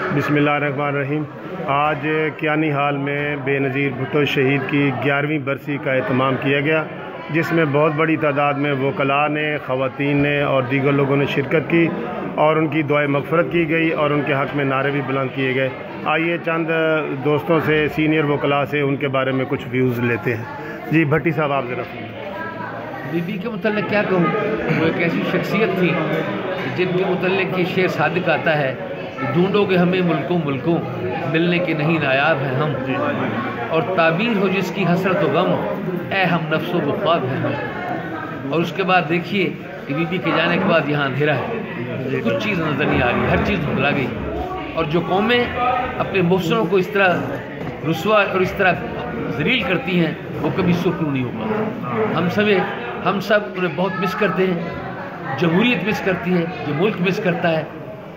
बिस्मिल्लाहिर्रहमानिर्रहीम। आज कियानी हाल में बेनज़ीर भुट्टो शहीद की 11वीं बरसी का एहतमाम किया गया, जिसमें बहुत बड़ी तादाद में वकला ने, ख़वातीन ने और दीगर लोगों ने शिरकत की और उनकी दुआए मग़फ़िरत की गई और उनके हक़ में नारे भी बुलंद किए गए। आइए चंद दोस्तों से, सीनियर वकला से उनके बारे में कुछ व्यूज़ लेते हैं। जी भट्टी साहब, आप ज़रा। बीबी के मुतल्लिक़ क्या कहूँ, वो एक ऐसी शख्सियत थी जिनके मुतल्लिक़ ये शेर सादिक आता है, ढूंढोगे हमें मुल्कों मुल्कों, मिलने के नहीं नायाब हैं हम, और ताबीर हो जिसकी हसरत व गम, ए हम नफ्सो व ख्वाब हैं हम। और उसके बाद देखिए कि बीबी के जाने के बाद यहाँ अंधेरा है, कुछ चीज़ नज़र नहीं आ रही, हर चीज़ भुला गई। और जो कौमें अपने मुहसनों को इस तरह रुसवा और इस तरह ज़लील करती हैं, वो कभी सुरखरू नहीं होगा। हम सब उन्हें बहुत मिस करते हैं। जमहूरियत मिस करती है, जो मुल्क मिस करता है,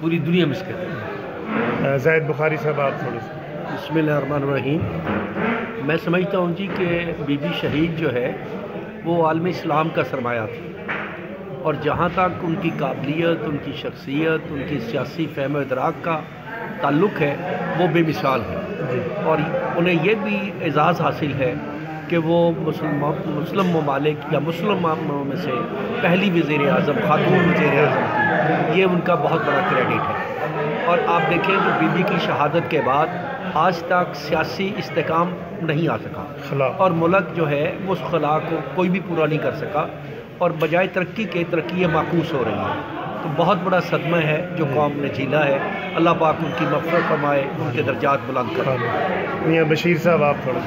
पूरी दुनिया मिस करती है। ज़ाहिद बुखारी साहब, आप थोड़े से। बिस्मिल्लाहिर्रहमानिर्रहीम। मैं समझता हूँ जी कि बीबी शहीद जो है वो आलम इस्लाम का सरमाया थी, और जहाँ तक उनकी काबिलियत, उनकी शख्सियत, उनकी सियासी फ़हम इदराक का ताल्लुक़ है, वो बेमिसाल है। और उन्हें ये भी एज़ाज़ हासिल है कि वो मुस्लिम ममालिक या मुस्लिम में से पहली वज़ीर आज़म, खातून वज़ीर आज़म थी। ये उनका बहुत बड़ा क्रेडिट है। और आप देखें कि बीबी की शहादत के बाद आज तक सियासी इस्तेकाम नहीं आ सका, और मुल्क जो है वो उस खला को कोई भी पूरा नहीं कर सका, और बजाय तरक्की के तरक्की माकूस हो रही है। तो बहुत बड़ा सदमा है जो कौम ने झीला है। अल्लाह पाक उनकी मग़फ़िरत फरमाए, उनके दर्जात बुलंद करे। मियां बशीर साहब, आप थोड़ा।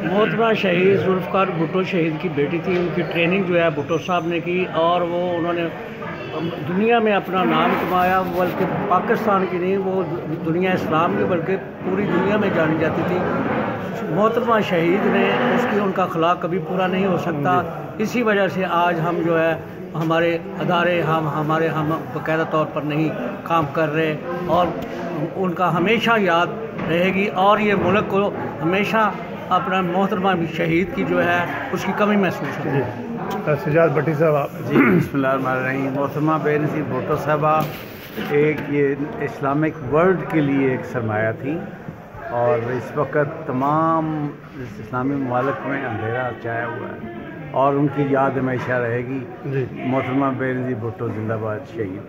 मोहतरमा शहीद जुल्फ़िकार भुट्टो शहीद की बेटी थी। उनकी ट्रेनिंग जो है भुट्टो साहब ने की, और वो उन्होंने दुनिया में अपना नाम कमाया, बल्कि पाकिस्तान की नहीं, वो दुनिया इस्लाम की बल्कि पूरी दुनिया में जानी जाती थी। मोहतरमा शहीद ने उनका अखलाक कभी पूरा नहीं हो सकता। इसी वजह से आज हम जो है हमारे अदारे हम बाकायदा तौर पर नहीं काम कर रहे, और उनका हमेशा याद रहेगी, और ये मुल्क को हमेशा अपना मोहतरमा शहीद की जो है उसकी कमी महसूस होगी। सजाद भट्टी साहब, आप। जी बिस्मिल्लाहिर्रहमानिर्रहीम। मोहतरमा बेनज़ीर भुट्टो साहबा एक ये इस्लामिक वर्ल्ड के लिए एक सरमाया थी, और इस वक्त तमाम इस्लामी ममालिक में अंधेरा छाया हुआ है, और उनकी याद हमेशा रहेगी। मोहतरमा बेनज़ीर भुट्टो जिंदाबाद, शहीद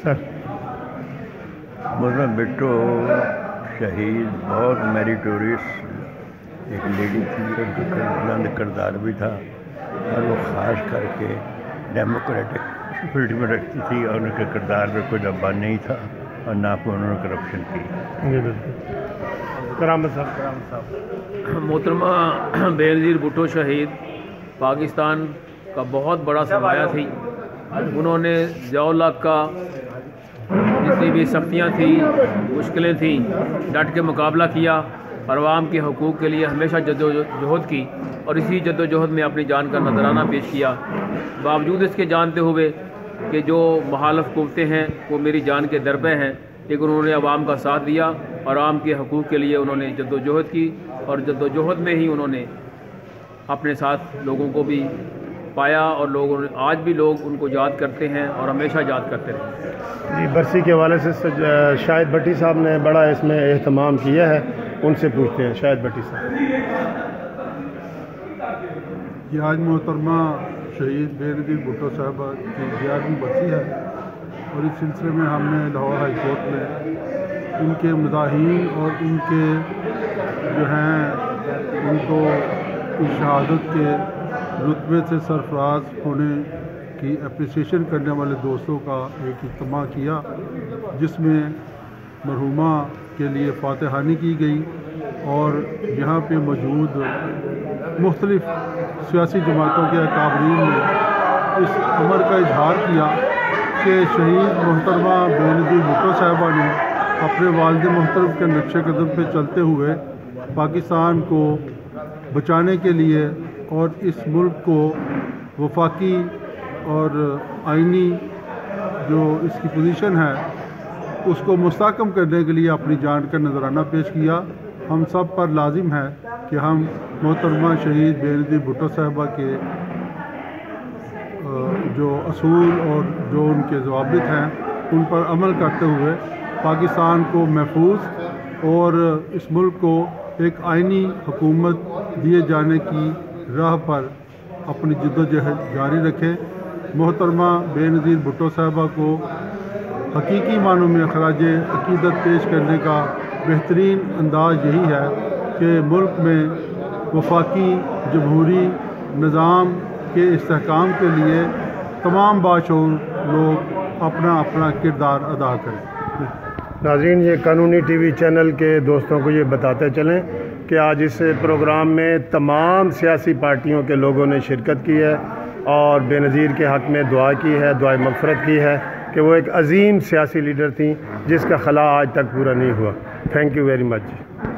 सर। मोहतरमा भुट्टो शहीद बहुत मेरिटोरियस एक लेडी थी, उनका बुलंद किरदार भी था, और वो ख़ास करके डेमोक्रेटिक स्पिरिट में रखती थी, और उनके किरदार में कोई दबा नहीं था, और ना कोई उन्होंने करप्शन की। करामत साहब। मोहतरमा बेनज़ीर भुट्टो शहीद पाकिस्तान का बहुत बड़ा सरमाया थी। उन्होंने ज़िया-उल-हक़ का जितनी भी सख्तियाँ थी, मुश्किलें थी, डट के मुकाबला किया, और अवाम के हकूक़ के लिए हमेशा जद्दोजहद की, और इसी जद्दोजहद में अपनी जान का नजराना पेश किया। बावजूद इसके जानते हुए कि जो मुखालिफ कुव्वतें हैं वो मेरी जान के दरपे हैं, लेकिन उन्होंने अवाम का साथ दिया, और आवाम के हकूक़ के लिए उन्होंने जद्दोजहद की, और जद्दोजहद में ही उन्होंने अपने साथ लोगों को भी पाया, और आज भी लोग उनको याद करते हैं और हमेशा याद करते रहेंगे। जी, बरसी के हवाले से शाहिद भट्टी साहब ने बड़ा इसमें एहतमाम किया है, उनसे पूछते हैं। शाहिद भट्टी साहब। ये आज मोहतरमा शहीद बेनज़ीर भुट्टो साहब की 11वीं बरसी है, और इस सिलसिले में हमने लाहौर हाई कोर्ट में उनके मज़ाहीन और उनके जो हैं उनको शहादत के रुतबे से सरफराज होने की अप्रिसिएशन करने वाले दोस्तों का एक इज्तिमा किया, जिसमें मरहुमा के लिए फातहानी की गई, और यहाँ पे मौजूद मुख्तलिफ़ सियासी जमातों के अकाबरीन ने इस अमर का इजहार किया कि शहीद मोहतरमा बेनज़ीर भुट्टो साहिबा ने अपने वालिद मोहतरम के नक्शे कदम पे चलते हुए पाकिस्तान को बचाने के लिए और इस मुल्क को वफाकी और आइनी जो इसकी पोजीशन है उसको मुस्तहकम करने के लिए अपनी जान का नजराना पेश किया। हम सब पर लाजिम है कि हम मोहतरमा शहीद बेनज़ीर भुट्टो साहिबा के जो असूल और जो उनके ज़वाबित हैं उन पर अमल करते हुए پاکستان کو محفوظ اور اس ملک کو ایک آئینی حکومت دیے جانے کی راہ پر اپنی جدوجہد جاری رکھے۔ محترمہ بے نظیر بھٹو صاحبہ کو حقیقی معنوں میں خراج عقیدت پیش کرنے کا بہترین انداز یہی ہے کہ ملک میں وفاقی جمہوری نظام کے استحکام کے لیے تمام باشعور لوگ اپنا اپنا کردار ادا کریں۔ ناظرین، یہ قانونی ٹی وی چینل کے دوستوں کو یہ بتاتے چلیں کہ آج اس پروگرام میں تمام سیاسی پارٹیوں کے لوگوں نے شرکت کی ہے اور بے نظیر کے حق میں دعا کی ہے، دعائے مغفرت کی ہے کہ وہ ایک عظیم سیاسی لیڈر تھیں جس کا خلا آج تک پورا نہیں ہوا۔ Thank you very much.